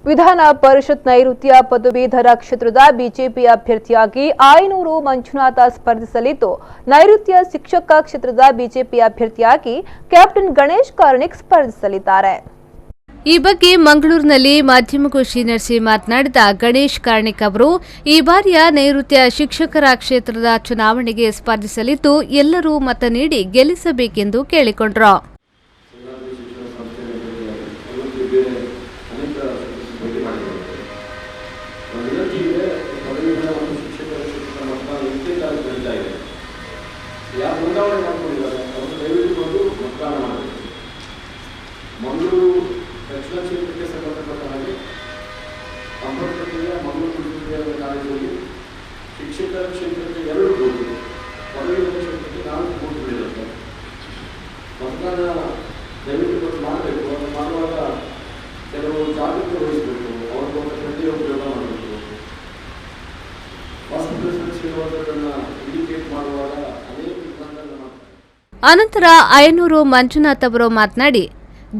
ವಿಧಾನ ಪರಿಷತ್ ನೈಋತ್ಯ ಪದವೀಧರ ಕ್ಷೇತ್ರದ ಬಿಜೆಪಿ ಅಭ್ಯರ್ಥಿಯಾಗಿ ಆಯನೂರು ಮಂಜುನಾಥ ಸ್ಪರ್ಧಿಸಲಿದ್ದು, ನೈಋತ್ಯ ಶಿಕ್ಷಕ ಕ್ಷೇತ್ರದ ಬಿಜೆಪಿ ಅಭ್ಯರ್ಥಿಯಾಗಿ ಕ್ಯಾಪ್ಟನ್ ಗಣೇಶ್ ಕಾರ್ಣಿಕ್ ಸ್ಪರ್ಧಿಸಲಿದ್ದಾರೆ. ಈ ಬಗ್ಗೆ ಮಂಗಳೂರಿನಲ್ಲಿ ಮಾಧ್ಯಮಗೋಷ್ಠಿ ನಡೆಸಿ ಮಾತನಾಡಿದ ಗಣೇಶ್ ಕಾರ್ಣಿಕ್ ಅವರು, ಈ ಬಾರಿಯ ನೈಋತ್ಯ ಶಿಕ್ಷಕರ ಕ್ಷೇತ್ರದ ಚುನಾವಣೆಗೆ ಸ್ಪರ್ಧಿಸಲಿದ್ದು, ಎಲ್ಲರೂ ಮತ ನೀಡಿ ಗೆಲ್ಲಿಸಬೇಕೆಂದು ಕೇಳಿಕೊಂಡರು. ಮಂಗಳೂರು ದಕ್ಷಿಣ ಕ್ಷೇತ್ರಕ್ಕೆ ಸಂಬಂಧಪಟ್ಟ ಹಾಗೆ ಮಂಗಳೂರು ಕಾಲೇಜಲ್ಲಿ ಶಿಕ್ಷಕರ ಕ್ಷೇತ್ರಕ್ಕೆ 2 ಬೂತ್, ಪದವೀಧರ ಕ್ಷೇತ್ರಕ್ಕೆ 4 ಬೂತ್ಗಳಿರುತ್ತೆ. ಮತದಾನ ದಯವಿಟ್ಟು ಮಾಡಬೇಕು. ಅದು ಮಾಡುವಾಗ ಕೆಲವು ಜಾಗೃತಿ ವಹಿಸಬೇಕು. ಅವ್ರಿಗೊಂದು ಪ್ರತಿಯೊಂದು ಉಪಯೋಗ ಮಾಡಬೇಕು. ವಾಸ್ತುಶಿಲ್ಪಿ ಇರುವಂಥದ್ದನ್ನು ಇಂಡಿಕೇಟ್ ಮಾಡುವಾಗ ಅನೇಕ ನಿರ್ಬಂಧಗಳನ್ನು ಮಾಡ್ತಾರೆ. ಅನಂತರ ಆಯನೂರು ಮಂಜುನಾಥ್ ಅವರು ಮಾತನಾಡಿ,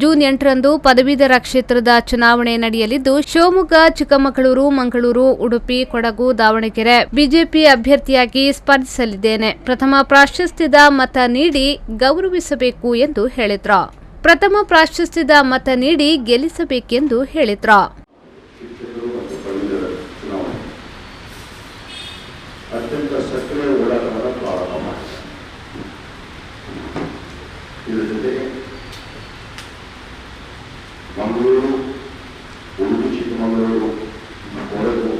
ಜೂನ್ 8ರಂದು ಪದವೀಧರ ಕ್ಷೇತ್ರದ ಚುನಾವಣೆ ನಡೆಯಲಿದ್ದು, ಶಿವಮೊಗ್ಗ, ಚಿಕ್ಕಮಗಳೂರು, ಮಂಗಳೂರು, ಉಡುಪಿ, ಕೊಡಗು, ದಾವಣಗೆರೆ ಬಿಜೆಪಿ ಅಭ್ಯರ್ಥಿಯಾಗಿ ಸ್ಪರ್ಧಿಸಲಿದ್ದೇನೆ. ಪ್ರಥಮ ಪ್ರಾಶಸ್ತ್ಯದ ಮತ ನೀಡಿ ಗೌರವಿಸಬೇಕು ಎಂದು ಹೇಳಿದ್ರು. ಪ್ರಥಮ ಪ್ರಾಶಸ್ತ್ಯದ ಮತ ನೀಡಿ ಗೆಲ್ಲಿಸಬೇಕೆಂದು ಹೇಳಿದ್ರು. ಮಂಗಳೂರು, ಉಡುಪಿ, ಚಿಕ್ಕಮಗಳೂರು, ಕೊಡಗು,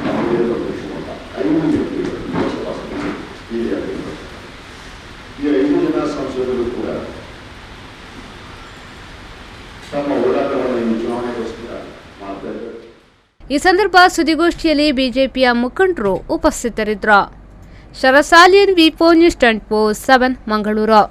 ದಾವಣಗೆರೆ ಮತ್ತು ಶಿವಮೊಗ್ಗ 5 ವ್ಯಕ್ತಿಗಳು ಈ 5 ಜನ ಸಂಸದರು ಕೂಡ ತಮ್ಮ ಹೋರಾಟವನ್ನು ಈ ಚುನಾವಣೆಗೋಸ್ಕರ ಮಾಡ್ತಾ ಇದ್ದಾರೆ. ಈ ಸಂದರ್ಭ ಸುದ್ದಿಗೋಷ್ಠಿಯಲ್ಲಿ ಬಿಜೆಪಿಯ ಮುಖಂಡರು ಉಪಸ್ಥಿತರಿದ್ದರು. ಶರಸಾಲಿಯನ್ ವಿ4 ನ್ಯೂಸ್ 24/7 ಮಂಗಳೂರು.